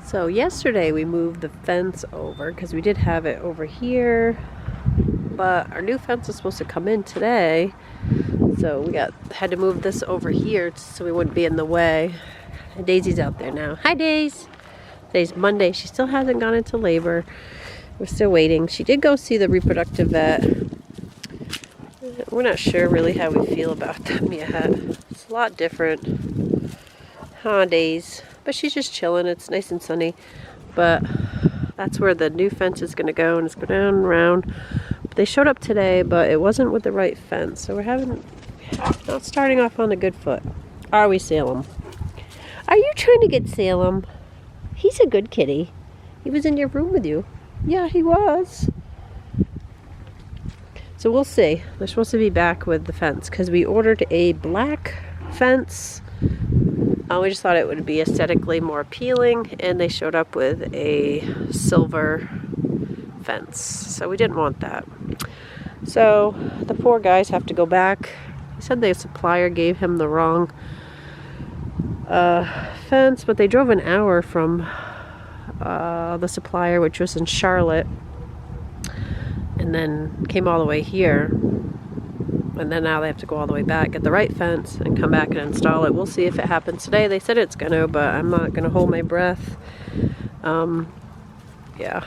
So yesterday we moved the fence over because we did have it over here, but our new fence is supposed to come in today, so we had to move this over here so we wouldn't be in the way. And Daisy's out there now. Hi, Daisy. Today's Monday. She still hasn't gone into labor. We're still waiting. She did go see the reproductive vet. We're not sure really how we feel about them yet. It's a lot different. Huh, Daisy? But she's just chilling. It's nice and sunny. But that's where the new fence is going to go, and it's going down and around. They showed up today, but it wasn't with the right fence. So we're not starting off on a good foot. Are we, Salem? Are you trying to get Salem? He's a good kitty. He was in your room with you. Yeah, he was. So we'll see. They're supposed to be back with the fence because we ordered a black fence. We just thought it would be aesthetically more appealing, and they showed up with a silver fence. So we didn't want that. So the poor guys have to go back. He said the supplier gave him the wrong fence, but they drove an hour from the supplier, which was in Charlotte, and then came all the way here. And then now they have to go all the way back, get the right fence, and come back and install it. We'll see if it happens today. They said it's gonna, but I'm not gonna hold my breath. Yeah.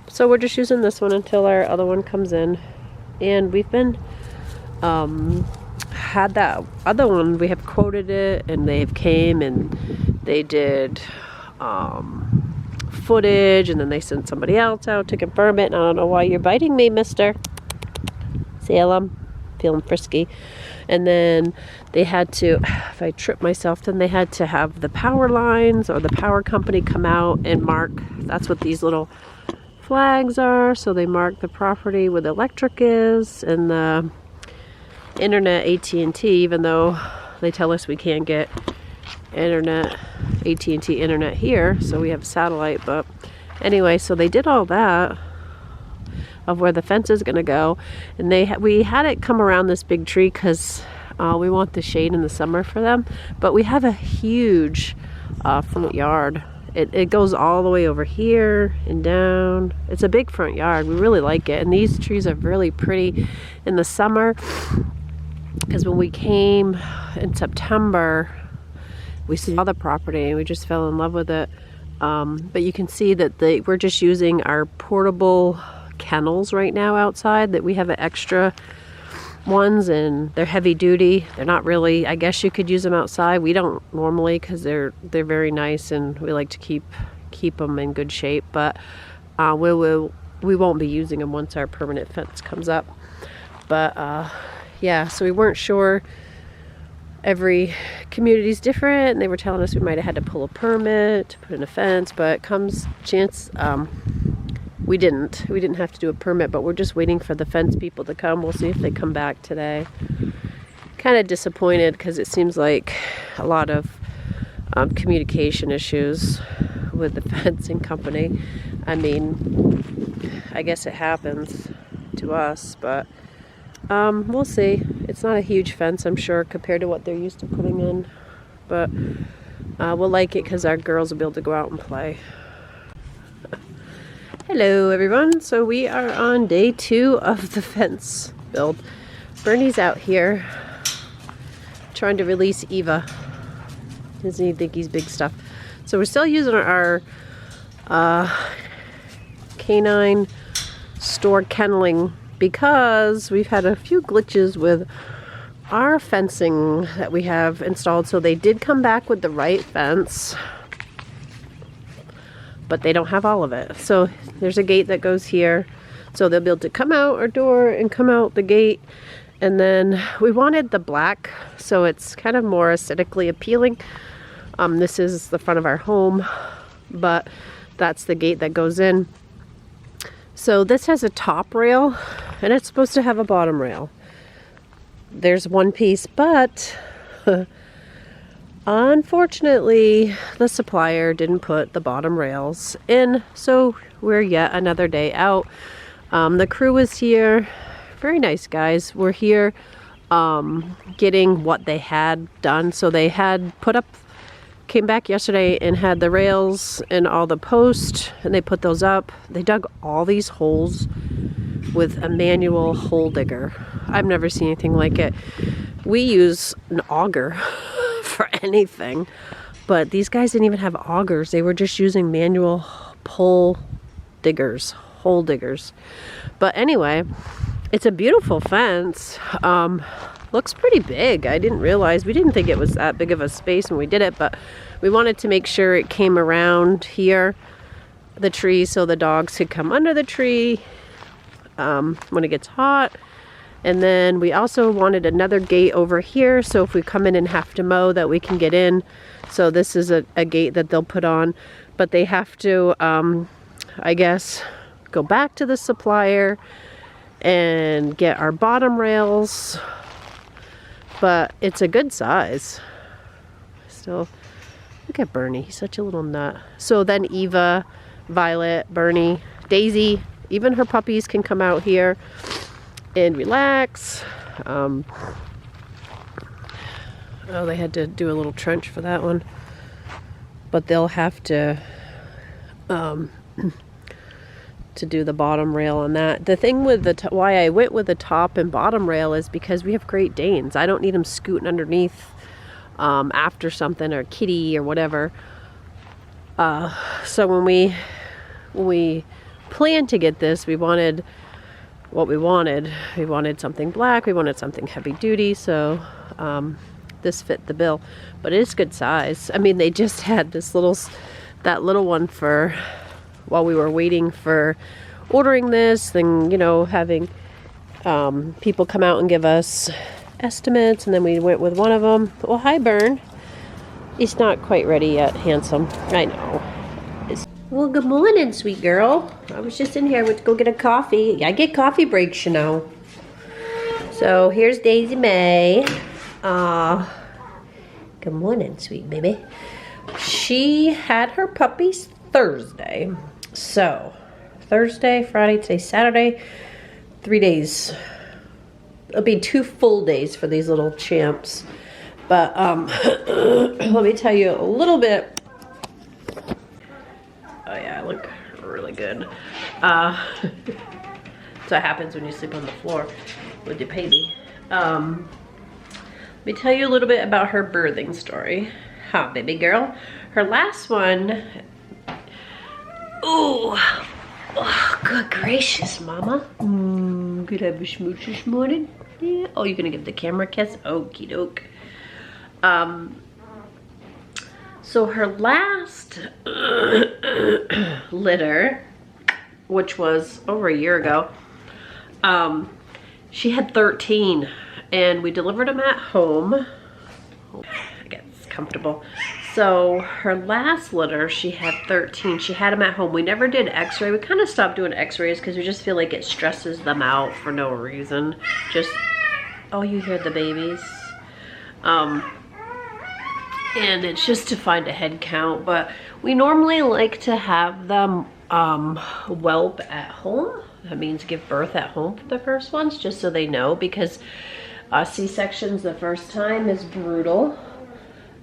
So we're just using this one until our other one comes in. And we've been, had that other one, we have quoted it, and they've came and they did footage, and then they sent somebody else out to confirm it. And I don't know why you're biting me, mister. Salem. Feeling frisky. And then they had to, if I trip myself, then they had to have the power lines or the power company come out and mark. That's what these little flags are. So they mark the property where the electric is and the internet, AT&T, even though they tell us we can't get internet, AT&T internet here, so we have satellite. But anyway, so they did all that of where the fence is going to go, and we had it come around this big tree because we want the shade in the summer for them. But we have a huge front yard. It goes all the way over here and down. It's a big front yard. We really like it, and these trees are really pretty in the summer because when we came in September, we saw the property and we just fell in love with it. But you can see that we're just using our portable kennels right now outside, that we have extra ones, and they're heavy duty. They're not really, I guess you could use them outside. We don't normally because they're very nice and we like to keep them in good shape, but we won't be using them once our permanent fence comes up. But yeah, so we weren't sure. Every community's different, and they were telling us we might have had to pull a permit to put in a fence, but comes chance we didn't have to do a permit, but we're just waiting for the fence people to come. We'll see if they come back today. Kind of disappointed because it seems like a lot of communication issues with the fencing company. I mean, I guess it happens to us, but we'll see. It's not a huge fence, I'm sure, compared to what they're used to putting in, but we'll like it because our girls will be able to go out and play. Hello everyone, so we are on day 2 of the fence build. Bernie's out here trying to release Eva. Doesn't he think he's big stuff? So we're still using our canine store kenneling because we've had a few glitches with our fencing that we have installed. So they did come back with the right fence, but they don't have all of it. So there's a gate that goes here, so they'll be able to come out our door and come out the gate. And then we wanted the black, so it's kind of more aesthetically appealing. This is the front of our home, but that's the gate that goes in. So this has a top rail, and it's supposed to have a bottom rail. There's one piece, but unfortunately, the supplier didn't put the bottom rails in, so we're yet another day out. The crew is here. Very nice guys. We're here getting what they had done. So they had put up came back yesterday and had the rails and all the posts, and they put those up. They dug all these holes with a manual hole digger. I've never seen anything like it. We use an auger for anything, but these guys didn't even have augers. They were just using manual hole diggers. But anyway, it's a beautiful fence. Looks pretty big. I didn't realize, we didn't think it was that big of a space when we did it, but we wanted to make sure it came around here, the tree, so the dogs could come under the tree when it gets hot. And then we also wanted another gate over here, so if we come in and have to mow, that we can get in. So this is a gate that they'll put on, but they have to, I guess, go back to the supplier and get our bottom rails. But it's a good size. Still, look at Bernie, he's such a little nut. So then Eva, Violet, Bernie, Daisy, even her puppies can come out here and relax. Oh, they had to do a little trench for that one. But they'll have to do the bottom rail on that. The thing with the why I went with the top and bottom rail is because we have Great Danes. I don't need them scooting underneath after something, or kitty or whatever. So when we planned to get this, we wanted what we wanted. We wanted something black, we wanted something heavy duty, so this fit the bill. But it is good size. I mean, they just had this that little one for while we were waiting for ordering this, then, you know, having people come out and give us estimates, and then we went with one of them. Well, hi, Bern. He's not quite ready yet, handsome. I know. Well, good morning, sweet girl. I was just in here. I went to go get a coffee. I get coffee breaks, you know. So here's Daisy May. Good morning, sweet baby. She had her puppies Thursday. So Thursday, Friday, today's Saturday, 3 days. It'll be 2 full days for these little champs. But let me tell you a little bit. Oh yeah, I look really good. So it happens when you sleep on the floor with your baby. Let me tell you a little bit about her birthing story. Huh, baby girl. Her last one. Ooh. Oh, good gracious, mama. Could I have a smooch this morning? Yeah. Oh, you're gonna give the camera a kiss? Okie doke. So her last litter, which was over a year ago, she had 13, and we delivered them at home. I guess it's comfortable. So her last litter, she had 13. She had them at home. We never did x-ray. We kind of stopped doing x-rays because we just feel like it stresses them out for no reason. Just, oh, you hear the babies. And it's just to find a head count, but we normally like to have them whelp at home. That means give birth at home for the first ones, just so they know, because C-sections the first time is brutal.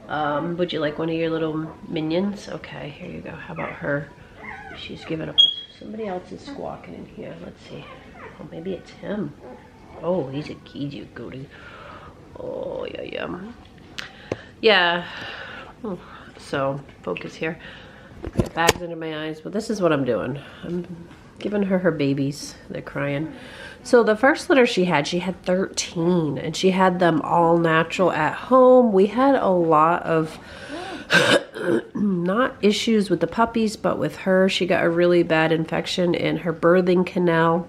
Would you like one of your little minions? Okay, here you go. How about her? She's giving up. Somebody else is squawking in here. Let's see. Oh, maybe it's him. Oh, he's a cute goatie. Oh, yeah. Yeah. Oh, so, focus here. Got bags under my eyes, but this is what I'm doing. I'm giving her her babies. They're crying. So the first litter she had 13, and she had them all natural at home. We had a lot of not issues with the puppies, but with her. She got a really bad infection in her birthing canal.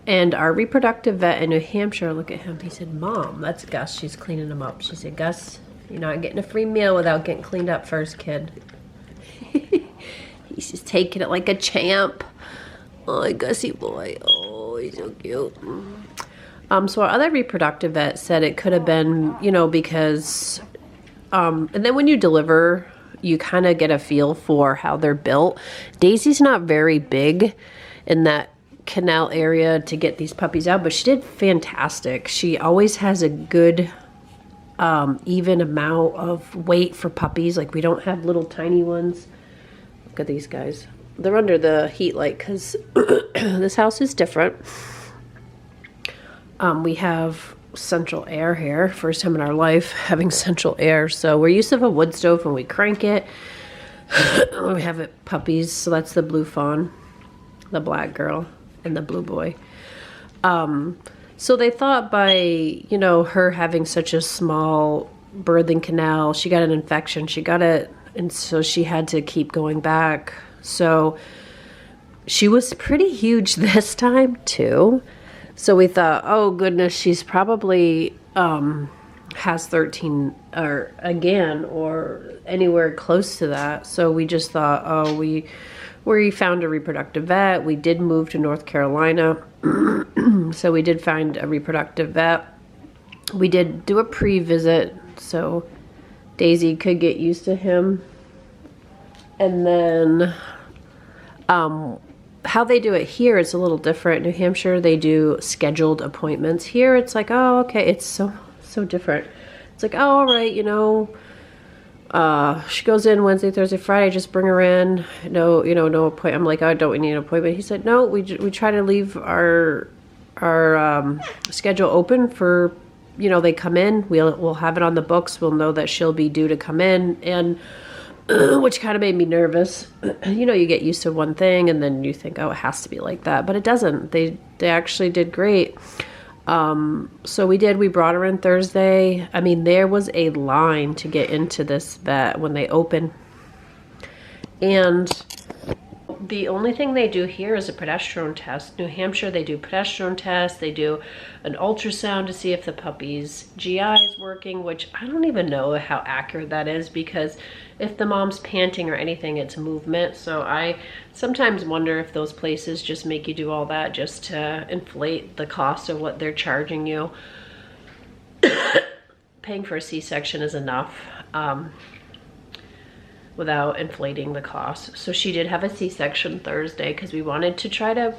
And our reproductive vet in New Hampshire, look at him, he said, Mom, that's Gus, she's cleaning him up. She said, Gus, you're not getting a free meal without getting cleaned up first, kid. He's just taking it like a champ. Oh, Gussie boy, oh, he's so cute. So our other reproductive vet said it could have been, you know, because, and then when you deliver, you kind of get a feel for how they're built. Daisy's not very big in that canal area to get these puppies out, but she did fantastic. She always has a good even amount of weight for puppies. Like we don't have little tiny ones. Look at these guys. They're under the heat light because this house is different. We have central air here. First time in our life having central air. So we're used to have a wood stove and we crank it. We have it puppies. So that's the blue fawn, the black girl, and the blue boy. So they thought by, you know, her having such a small birthing canal, she got an infection. She got it, and so she had to keep going back. So she was pretty huge this time too. So we thought, oh goodness, she's probably has 13 or again or anywhere close to that. So we just thought, oh, we found a reproductive vet. We did move to North Carolina. So we did find a reproductive vet. We did do a pre-visit so Daisy could get used to him. And then how they do it here is a little different. New Hampshire, they do scheduled appointments. Here it's like, oh, okay, it's so different. It's like, oh, all right, you know, she goes in Wednesday, Thursday, Friday, just bring her in. No, you know, no appointment. I'm like, oh, don't we need an appointment? He said, no, we try to leave our schedule open for, you know, they come in, we'll have it on the books. We'll know that she'll be due to come in, and which kind of made me nervous. You know, you get used to one thing and then you think, oh, it has to be like that, but it doesn't. They actually did great. So we brought her in Thursday. I mean, there was a line to get into this vet when they open. And the only thing they do here is a progesterone test. New Hampshire, they do progesterone tests. They do an ultrasound to see if the puppy's GI is working, which I don't even know how accurate that is, because if the mom's panting or anything, it's movement. So I sometimes wonder if those places just make you do all that just to inflate the cost of what they're charging you. Paying for a C-section is enough. Without inflating the cost. So she did have a C-section Thursday because we wanted to try to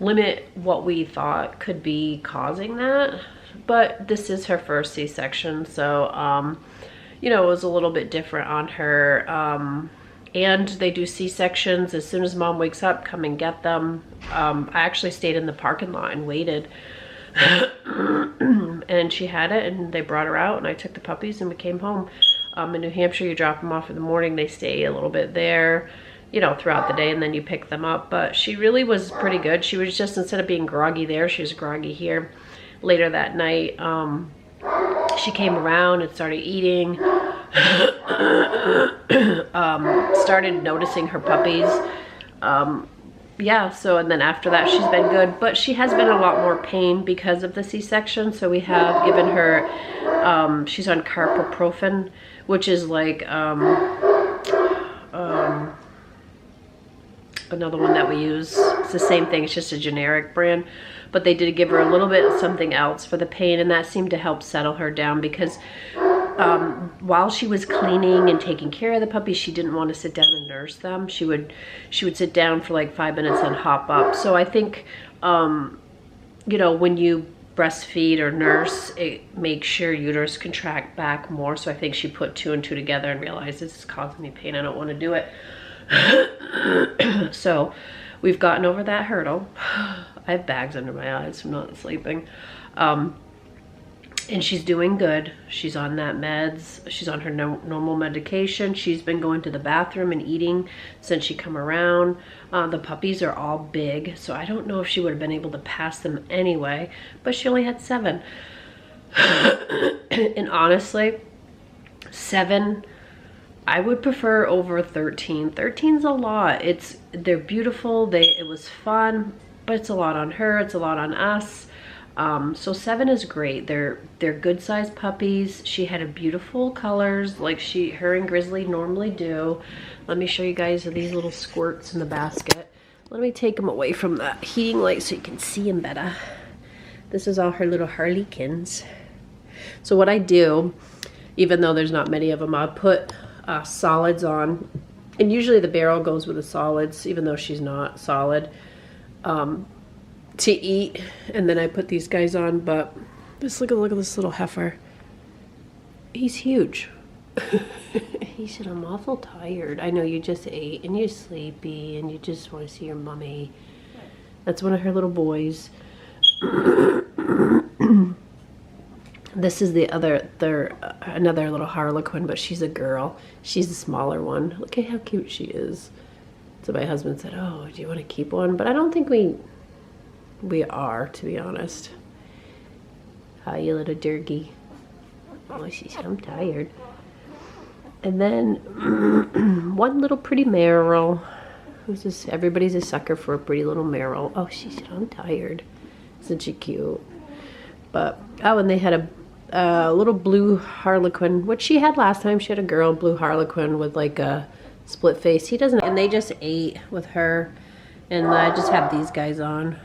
limit what we thought could be causing that. But this is her first C-section, so you know, it was a little bit different on her. And they do C-sections as soon as mom wakes up, come and get them. I actually stayed in the parking lot and waited. And she had it, and they brought her out, and I took the puppies and we came home. In New Hampshire, you drop them off in the morning. They stay a little bit there, you know, throughout the day, and then you pick them up. But she really was pretty good. She was just, instead of being groggy there, she was groggy here. Later that night, she came around and started eating. Started noticing her puppies. Yeah, so, and then after that, she's been good. But she has been in a lot more pain because of the C-section. So we have given her, she's on carprofen, which is like another one that we use. It's the same thing, it's just a generic brand. But they did give her a little bit of something else for the pain, and that seemed to help settle her down, because while she was cleaning and taking care of the puppies, she didn't want to sit down and nurse them. She would sit down for like 5 minutes and hop up. So I think, you know, when you breastfeed or nurse, it makes your uterus contract back more. So I think she put 2 and 2 together and realized, this is causing me pain, I don't want to do it. So we've gotten over that hurdle. I have bags under my eyes from not sleeping. And she's doing good. She's on that meds. She's on her normal medication. She's been going to the bathroom and eating since she come around. The puppies are all big, so I don't know if she would have been able to pass them anyway, but she only had 7. And honestly, 7, I would prefer over 13. 13's a lot. They're beautiful. It was fun, but it's a lot on her. It's a lot on us. So 7 is great. They're good sized puppies. She had a beautiful colors like her and Grizzly normally do. Let me show you guys these little squirts in the basket. Let me take them away from the heating light so you can see them better. This is all her little Harlequins. So what I do, even though there's not many of them, I'll put solids on, and usually the barrel goes with the solids, even though she's not solid. To eat, and then I put these guys on. But just look at this little heifer. He's huge. He said, I'm awful tired. I know you just ate and you're sleepy and you just want to see your mommy. That's one of her little boys. This is the other, another little Harlequin, but she's a girl. She's the smaller one. Look at how cute she is. So my husband said, oh, do you want to keep one? But I don't think we are, to be honest. Hi, you little dirgy. Oh, she said, I'm tired. And then one little pretty Merrill. Who's this? Everybody's a sucker for a pretty little Merrill. Oh, she said, I'm tired. Isn't she cute? But, oh, and they had a little blue Harlequin, which she had last time. She had a girl blue Harlequin with like a split face. He doesn't, and they just ate with her. And I just have these guys on.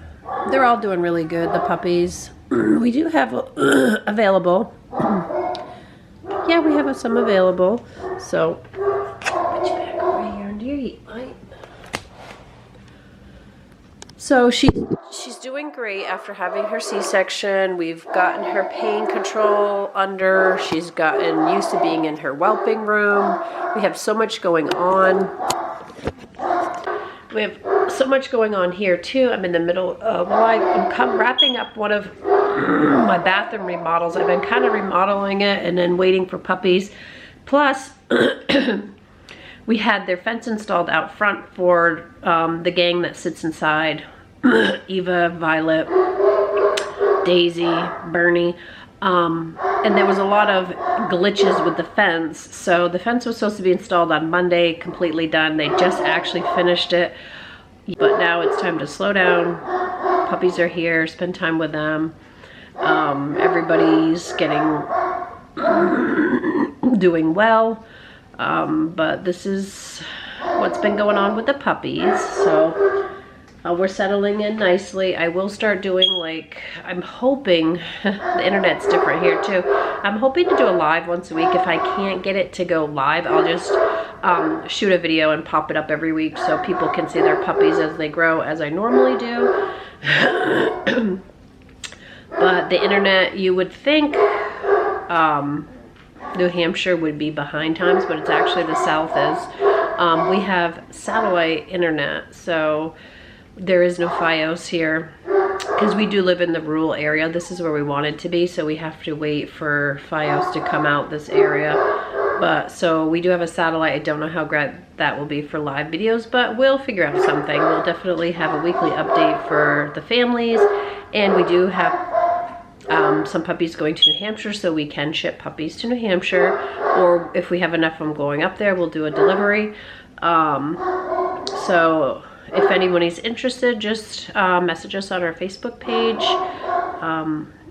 They're all doing really good, the puppies. We do have available. Yeah, we have some available. So, put you back over here under your heat light. So she's doing great after having her C-section. We've gotten her pain control under. She's gotten used to being in her whelping room. We have so much going on. We have so much going on here too. I'm in the middle of, well, I'm wrapping up one of my bathroom remodels. I've been kind of remodeling it and then waiting for puppies. Plus, we had their fence installed out front for the gang that sits inside. Eva, Violet, Daisy, Bernie. And there was a lot of glitches with the fence. So the fence was supposed to be installed on Monday, completely done. They just actually finished it. But now it's time to slow down. Puppies are here, spend time with them. Everybody's doing well. But this is what's been going on with the puppies. So we're settling in nicely. I will start doing, like, I'm hoping, the internet's different here too. I'm hoping to do a live once a week. If I can't get it to go live, I'll just shoot a video and pop it up every week so people can see their puppies as they grow, as I normally do. But the internet, you would think New Hampshire would be behind times, but it's actually the South is. We have satellite internet, so there is no FiOS here because we do live in the rural area. This is where we wanted to be, so we have to wait for FiOS to come out this area. But so we do have a satellite. I don't know how great that will be for live videos, but we'll figure out something. We'll definitely have a weekly update for the families, and we do have some puppies going to New Hampshire, so we can ship puppies to New Hampshire, or if we have enough of them going up there, we'll do a delivery. So if anybody's interested, just message us on our Facebook page.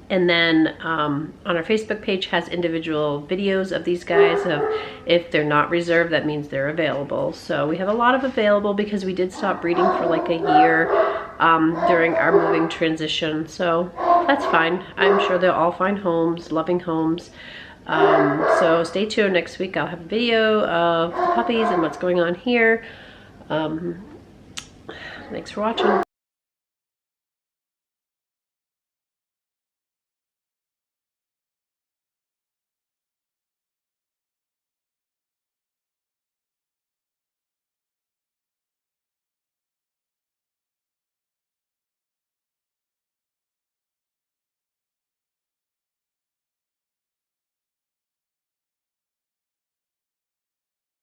And then on our Facebook page has individual videos of these guys. If they're not reserved, that means they're available. So we have a lot of available because we did stop breeding for like a year during our moving transition. So that's fine. I'm sure they'll all find homes, loving homes. So stay tuned. Next week I'll have a video of the puppies and what's going on here. Thanks for watching.